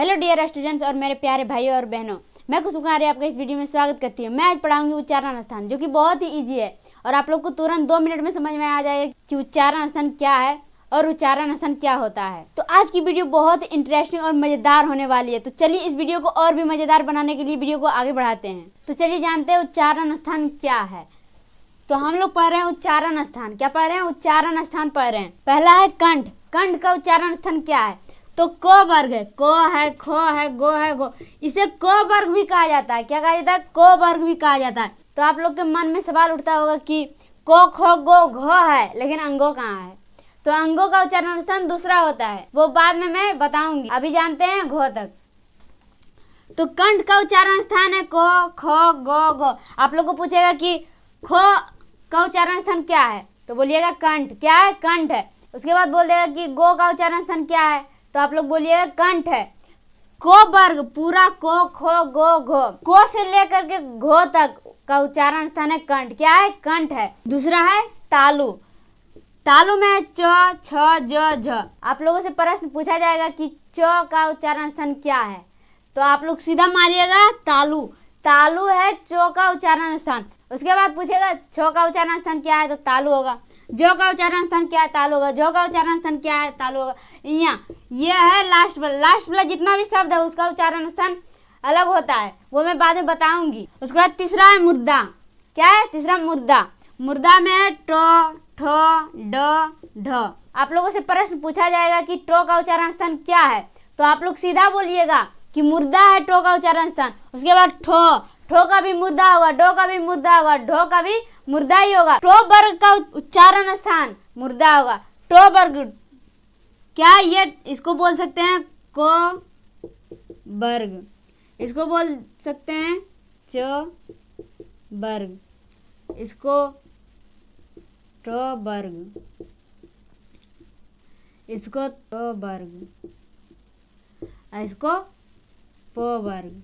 Hello dear students और मेरे प्यारे भाइयों और बहनों, मैं खुशबू कुमारी आपका इस वीडियो में स्वागत करती हूँ। मैं आज पढ़ाऊंगी उच्चारण स्थान, जो कि बहुत ही इजी है और आप लोग को तुरंत 2 मिनट में समझ में आ जाएगा कि उच्चारण स्थान क्या है और उच्चारण स्थान क्या होता है। तो आज की वीडियो बहुत इंटरेस्टिंग और मजेदार होने वाली है। तो चलिए इस वीडियो को और भी मजेदार बनाने के लिए वीडियो को आगे बढ़ाते हैं। तो चलिए जानते हैं उच्चारण स्थान क्या है। तो हम लोग पढ़ रहे हैं उच्चारण स्थान। क्या पढ़ रहे हैं? उच्चारण स्थान पढ़ रहे हैं। पहला है कंठ। कंठ का उच्चारण स्थान क्या है? तो को वर्ग है। को है, खो है, गो है, गो। इसे को वर्ग भी कहा जाता है। क्या कहा जाता है? को वर्ग भी कहा जाता है। तो आप लोग के मन में सवाल उठता होगा कि को, खो, गो, घो है, लेकिन अंगों कहाँ है? तो अंगों का उच्चारण स्थान दूसरा होता है, वो बाद में मैं बताऊंगी। अभी जानते हैं घो तक। तो कंठ का उच्चारण स्थान है को, खो, गो, घो। आप लोग को पूछेगा कि खो का उच्चारण स्थान क्या है, तो बोलिएगा कंठ। क्या है? कंठ है। उसके बाद बोल देगा कि गो का उच्चारण स्थान क्या है, तो आप लोग बोलिएगा कंठ है। को वर्ग पूरा को, खो, गो, घो, को से लेकर के घो तक का उच्चारण स्थान है कंठ। क्या है? कंठ है। दूसरा है तालु। तालु में च, छ, ज, झ। आप लोगों से प्रश्न पूछा जाएगा कि च का उच्चारण स्थान क्या है, तो आप लोग सीधा मारिएगा तालु। तालु है चो का उच्चारण स्थान। उसके बाद पूछेगा छो का उच्चारण स्थान क्या है, तो तालु होगा। जो का उच्चारण स्थान क्या है? तालु होगा। जो का उच्चारण स्थान क्या है? तालु होगा। यहाँ ये है लास्ट वाला जितना भी शब्द है उसका उच्चारण स्थान अलग होता है, वो मैं बाद में बताऊंगी। उसके बाद तीसरा है मुर्दा। क्या है? तीसरा मुर्दा। मुर्दा में है टो, ठो, ड, ढ। आप लोगों से प्रश्न पूछा जाएगा कि टो का उच्चारण स्थान क्या है, तो आप लोग सीधा बोलिएगा कि मुर्दा है टो का उच्चारण स्थान। उसके बाद ठो, ठो का भी मुर्दा होगा, डो का भी मुर्दा होगा, ढो का भी मुर्दा ही होगा। टो वर्ग का उच्चारण स्थान मुर्दा होगा। टो वर्ग क्या? ये इसको बोल सकते हैं को वर्ग, इसको बोल सकते हैं चो वर्ग, इसको टो वर्ग, इसको टो वर्ग, इसको पो वर्ग,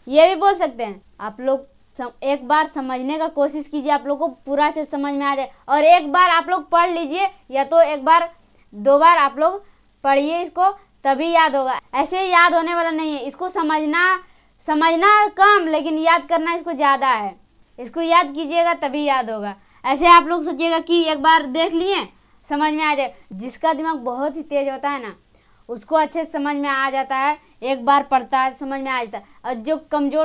ये भी बोल सकते हैं। आप लोग एक बार समझने का कोशिश कीजिए, आप लोग को पूरा अच्छे समझ में आ जाए। और एक बार आप लोग पढ़ लीजिए, या तो एक बार 2 बार आप लोग पढ़िए इसको, तभी याद होगा। ऐसे याद होने वाला नहीं है। इसको समझना कम, लेकिन याद करना इसको ज़्यादा है। इसको याद कीजिएगा तभी याद होगा। ऐसे आप लोग सोचिएगा कि एक बार देख लिए, समझ में आ जाए। जिसका दिमाग बहुत ही तेज होता है ना, उसको अच्छे से समझ में आ जाता है। एक बार पढ़ता है समझ में आ जाता है। और जो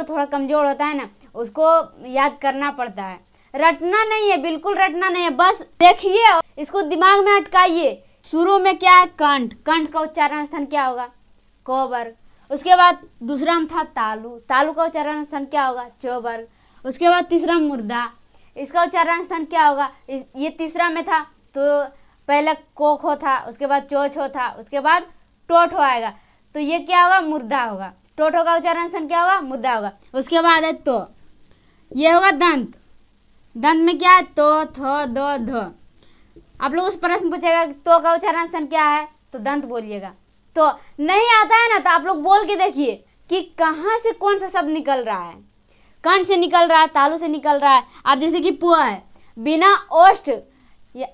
थोड़ा कमज़ोर होता है ना, उसको याद करना पड़ता है। रटना नहीं है, बिल्कुल रटना नहीं है, बस देखिए, इसको दिमाग में अटकाइए। शुरू में क्या है? कंठ। कंठ का उच्चारण स्थान क्या होगा? को वर्ग। उसके बाद दूसरा में था तालु। तालु का उच्चारण स्थान क्या होगा? चो वर्ग। उसके बाद तीसरा मुर्दा, इसका उच्चारण स्थान क्या होगा? ये तीसरा में था, तो पहले को खो था, उसके बाद चो छो था, उसके बाद टोठो आएगा, तो ये क्या होगा? मुर्दा होगा। टोठो का उच्चारण स्थान क्या होगा? मुर्दा होगा। उसके बाद है तो, ये होगा दंत। दंत में क्या है? तो, थो, दो, धो। आप लोग उस प्रश्न पूछेगा तो का उच्चारण स्थान क्या है, तो दंत बोलिएगा। तो नहीं आता है ना, तो आप लोग बोल के देखिए कि कहाँ से कौन सा शब्द निकल रहा है। कंठ से निकल रहा है, तालु से निकल रहा है। आप जैसे कि पो है, बिना ओष्ठ,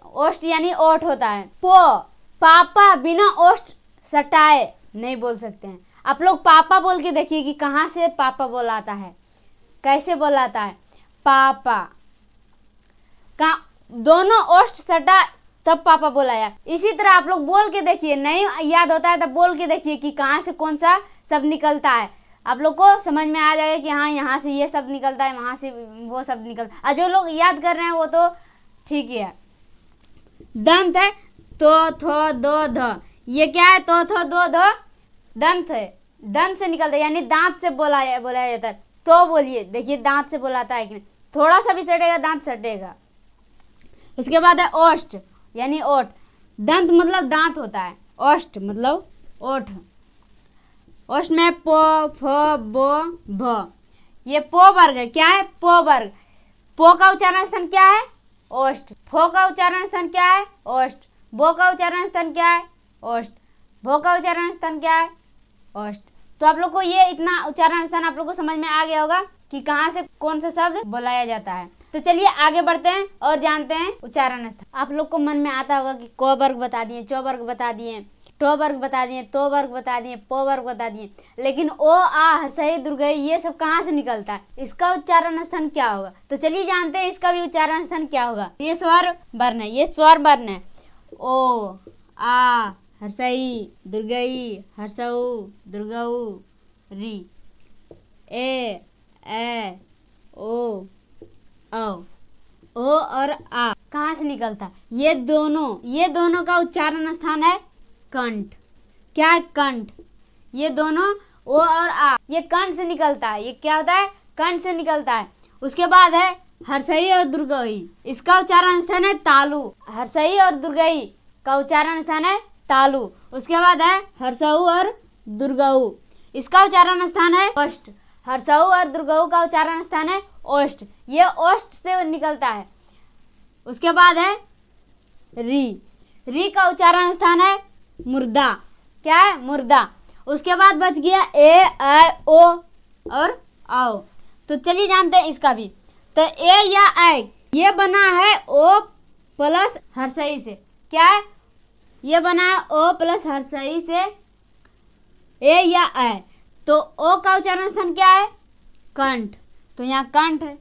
ओष्ठ यानी ओठ होता है। पो, पापा बिना ओष्ठ सटाए नहीं बोल सकते हैं। आप लोग पापा बोल के देखिए कि कहाँ से पापा बोलाता है, कैसे बोलाता है। पापा का दोनों ओष्ठ सटा तब पापा बोलाया। इसी तरह आप लोग बोल के देखिए, नहीं याद होता है तब बोल के देखिए कि कहाँ से कौन सा शब्द निकलता है। आप लोग को समझ में आ जाएगा कि हाँ, यहाँ से ये शब्द निकलता है, वहाँ से वो शब्द निकलता है। और जो लोग याद कर रहे हैं वो तो ठीक ही है। दंत है तो, थो, दो, ध। ये क्या है? तो, थो, दो, धो, दंत है। दंत से निकलता है, यानी दांत से बोलाया जाता है। तो बोलिए, देखिए दांत से बोलाता है कि नहीं। थोड़ा सा भी सटेगा, दांत सटेगा। उसके बाद है ओष्ठ, यानी ओठ। दंत मतलब दांत होता है, ओष्ठ मतलब ओठ। ओष्ठ में पो, फो, बो, भ। ये पो वर्ग है। क्या है? पो वर्ग। पो का उच्चारण स्थान क्या है? ओष्ठ। फो का उच्चारण स्थान क्या है? ओष्ठ। बो का उच्चारण स्थान क्या है? ओष्ठ। भो का उच्चारण स्थान क्या है? ओष्ठ। तो आप लोग को ये इतना उच्चारण स्थान आप लोग को समझ में आ गया होगा कि कहाँ से कौन सा शब्द बुलाया जाता है। तो चलिए आगे बढ़ते हैं और जानते हैं उच्चारण स्थान। आप लोग को मन में आता होगा कि क वर्ग बता दिए, च वर्ग बता दिए, टो वर्ग बता दिए, तो वर्ग बता दिए, पो वर्ग बता दिए, लेकिन ओ आ हर्षई दुर्गई ये सब कहाँ से निकलता है, इसका उच्चारण स्थान क्या होगा? तो चलिए जानते हैं इसका भी उच्चारण स्थान क्या होगा। ये स्वर वर्ण है, ये स्वर वर्ण है। ओ आ हर्षई दुर्गई हर्षऊ दुर्गऊ री, ए ओ ओ और आ कहाँ से निकलता है? ये दोनों का उच्चारण स्थान है कंठ। क्या है? कंठ। ये दोनों ओ और आ ये कंठ से निकलता है। ये क्या होता है? कंठ से निकलता है। उसके बाद है हर्षई और दुर्गई, इसका उच्चारण स्थान है तालु। हर्षई और दुर्गई का उच्चारण स्थान है तालु। उसके बाद है हर्षऊ और दुर्गऊ, इसका उच्चारण स्थान है ओष्ठ। हर्षऊ और दुर्गऊ का उच्चारण स्थान है ओष्ठ, ये ओष्ठ से निकलता है। उसके बाद है री का उच्चारण स्थान है मुर्दा। क्या है? मुर्दा। उसके बाद बच गया ए ओ और आओ। तो चलिए जानते हैं इसका भी। तो ए या ऐ ये बना है ओ प्लस हर्षई से। क्या है? ये बना है ओ प्लस हर्षई से ए या ऐ। तो ओ का उच्चारण स्थान क्या है? कंठ, तो यहाँ कंठ है।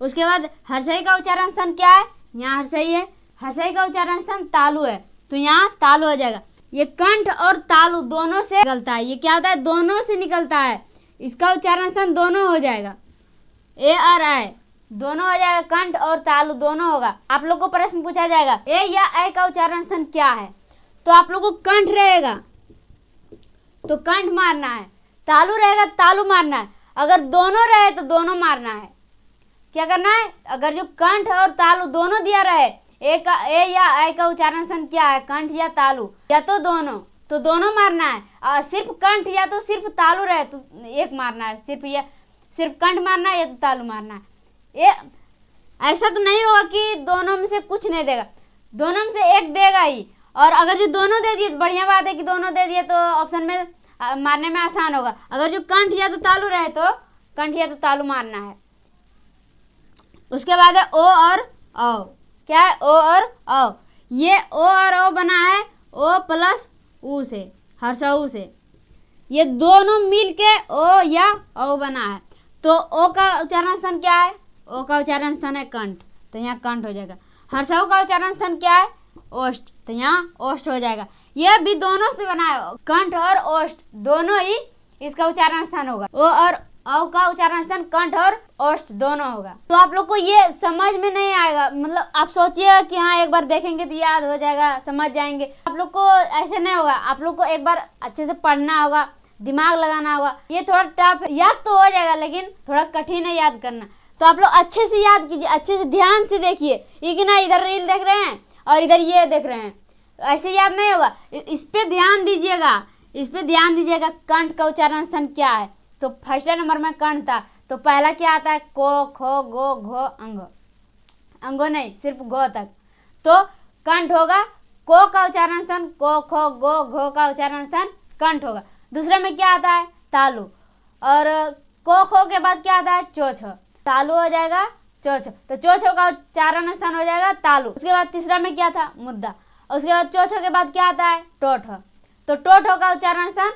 उसके बाद हर्षई का उच्चारण स्थान क्या है? यहाँ हर्षई है। हर्षई का उच्चारण स्थान तालु है, तो यहाँ तालु हो जाएगा। ये कंठ और तालु दोनों से निकलता है। ये क्या होता है? दोनों से निकलता है। इसका उच्चारण स्थान दोनों हो जाएगा, ए और ऐ दोनों हो जाएगा, कंठ और तालु दोनों होगा। आप लोग को प्रश्न पूछा जाएगा ए या ऐ का उच्चारण स्थान क्या है, तो आप लोग को कंठ रहेगा तो कंठ मारना है, तालु रहेगा तालु मारना है। अगर दोनों रहे तो दोनों मारना है। क्या करना है? अगर जो कंठ और तालु दोनों दिया रहे, ए या ऐ का उच्चारण स्थान क्या है? कंठ या तालु, या तो दोनों मारना है। और सिर्फ कंठ या तो सिर्फ तालु रहे तो एक मारना है, सिर्फ कंठ मारना है या तो तालु मारना है। ये ऐसा तो नहीं होगा कि दोनों में से कुछ नहीं देगा, दोनों में से एक देगा ही। और अगर जो दोनों दे दिए तो बढ़िया बात है कि दोनों दे दिए तो ऑप्शन में मारने में आसान होगा। अगर जो कंठ या तो तालु रहे तो कंठ या तो तालु मारना है। उसके बाद है ओ और औ। क्या है? ओ और औ। ये ओ और औ बना है ओ प्लस ऊ से, हर्षऊ से। ये दोनों मिल के ओ या औ बना है। तो ओ का उच्चारण स्थान क्या है? ओ का उच्चारण स्थान है कंठ, तो यहाँ कंठ हो जाएगा। हर्षऊ का उच्चारण स्थान क्या है? ओष्ठ, तो यहाँ ओष्ठ हो जाएगा। यह भी दोनों से बना है, कंठ और ओष्ठ दोनों ही इसका उच्चारण स्थान होगा। ओ और औ का उच्चारण स्थान कंठ और ओष्ठ दोनों होगा। तो आप लोग को ये समझ में नहीं आएगा, मतलब आप सोचिएगा कि हाँ एक बार देखेंगे तो याद हो जाएगा, समझ जाएंगे। आप लोग को ऐसे नहीं होगा, आप लोग को एक बार अच्छे से पढ़ना होगा, दिमाग लगाना होगा। ये थोड़ा टफ याद तो हो जाएगा लेकिन थोड़ा कठिन है याद करना। तो आप लोग अच्छे से याद कीजिए, अच्छे से ध्यान से देखिए। ये कि ना इधर रील देख रहे हैं और इधर ये देख रहे हैं, ऐसे याद नहीं होगा। इस पे ध्यान दीजिएगा, इस पे ध्यान दीजिएगा। कंठ का उच्चारण स्थान क्या है? तो फर्स्ट नंबर में कंठ था, तो पहला क्या आता है? को खो गो घो अंगो, अंगो नहीं सिर्फ घो तक, तो कंठ होगा। को का उच्चारण स्थान को खो गो घो का उच्चारण स्थान कंठ होगा। दूसरे में क्या आता है? तालु। और को खो के बाद क्या आता है? चोछो, तालु हो जाएगा चोछो, तो चोछो का उच्चारण स्थान हो जाएगा तालु। उसके बाद तीसरा में क्या था? मुद्दा। उसके बाद चौथो के बाद क्या आता है? टोठो, तो टोठो का उच्चारण स्थान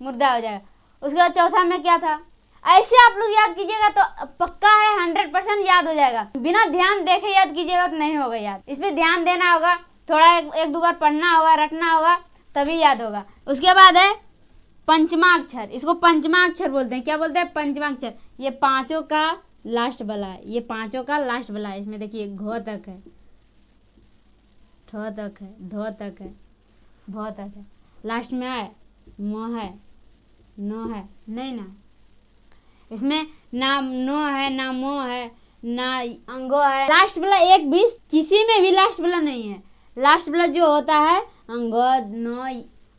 मुद्दा हो जाएगा। उसके बाद चौथा में क्या था? ऐसे आप लोग याद कीजिएगा तो पक्का है 100% याद हो जाएगा। बिना ध्यान देखे याद कीजिएगा तो नहीं होगा याद। इस पे ध्यान देना होगा, थोड़ा एक दो बार पढ़ना होगा, रटना होगा, तभी याद होगा। उसके बाद है पंचमाक्षर, इसको पंचमाक्षर बोलते हैं। क्या बोलते हैं? पंचमाक्षर। ये पांचों का लास्ट वाला है, ये पांचों का लास्ट वाला है। इसमें देखिए घो तक है, ठो तक है, धो तक है, भो तक है, लास्ट में है मो है, नो है नहीं ना, इसमें ना नो है ना मो है ना अंगो है। लास्ट वाला एक भी किसी में भी लास्ट वाला नहीं है। लास्ट वाला जो होता है अंगो नो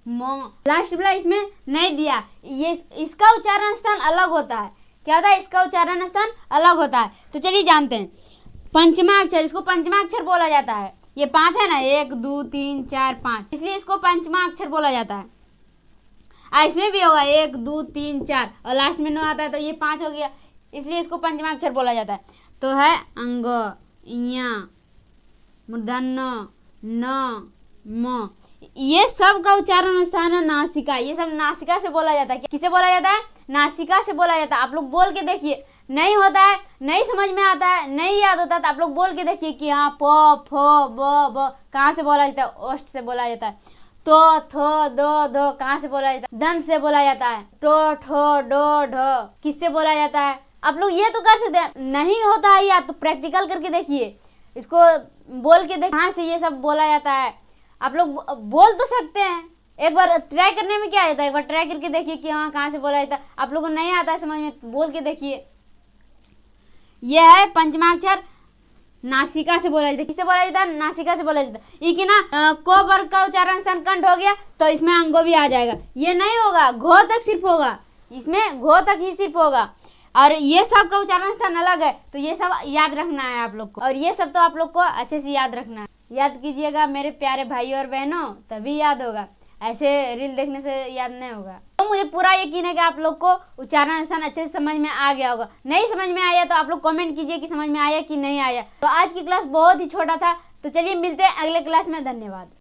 मो, लास्ट वाला इसमें नहीं दिया। ये इसका उच्चारण स्थान अलग होता है। क्या होता है? इसका उच्चारण स्थान अलग होता है। तो चलिए जानते हैं पंचमाक्षर, इसको पंचमाक्षर बोला जाता है। ये पांच है ना, 1 2 3 4 5, इसलिए इसको पंचमाक्षर बोला जाता है। इसमें भी होगा 1 2 3 4 और लास्ट में नो आता है, तो ये 5 हो गया, इसलिए इसको पंचमाक्षर बोला जाता है। तो है अंगो, इया, मूर्धन्य, न, म। ये सब का उच्चारण स्थान है नासिका। ये सब नासिका से बोला जाता है। किसे बोला जाता है? नासिका से बोला जाता है। आप लोग बोल के देखिए, नहीं होता है, नहीं समझ में आता है, नहीं याद होता है, तो आप लोग बोल के देखिए कि हाँ प फ ब कहाँ से बोला जाता है? ओष्ठ से बोला जाता है। तो थो दो धो कहाँ से बोला जाता है? दंत से बोला जाता है। टो ठो डो ढ किससे बोला जाता है? आप लोग ये तो कर सकते हैं, नहीं होता है या तो प्रैक्टिकल करके देखिए, इसको बोल के देखिए कहाँ से ये सब बोला जाता है। आप लोग बोल तो सकते हैं, एक बार ट्राई करने में क्या आता है, एक बार ट्राई करके देखिए कि हाँ कहाँ से बोला जाता है। आप लोगों को नहीं आता है समझ में, बोल के देखिए। यह है पंचमाक्षर नासिका से बोला जाता है। किससे बोला जाता है? नासिका से बोला जाता है। ये कि ना को वर्ग का उच्चारण स्थान कंठ हो गया तो इसमें अंगो भी आ जाएगा। ये नहीं होगा, घो तक सिर्फ होगा, इसमें घो तक ही सिर्फ होगा। और ये सब का उच्चारण स्थान अलग है, तो ये सब याद रखना है आप लोग को। और ये सब तो आप लोग को अच्छे से याद रखना है। याद कीजिएगा मेरे प्यारे भाइयों और बहनों, तभी याद होगा, ऐसे रील देखने से याद नहीं होगा। तो मुझे पूरा यकीन है कि आप लोग को उच्चारण स्थान अच्छे से समझ में आ गया होगा। नहीं समझ में आया तो आप लोग कमेंट कीजिए कि समझ में आया कि नहीं आया। तो आज की क्लास बहुत ही छोटा था, तो चलिए मिलते हैं अगले क्लास में। धन्यवाद।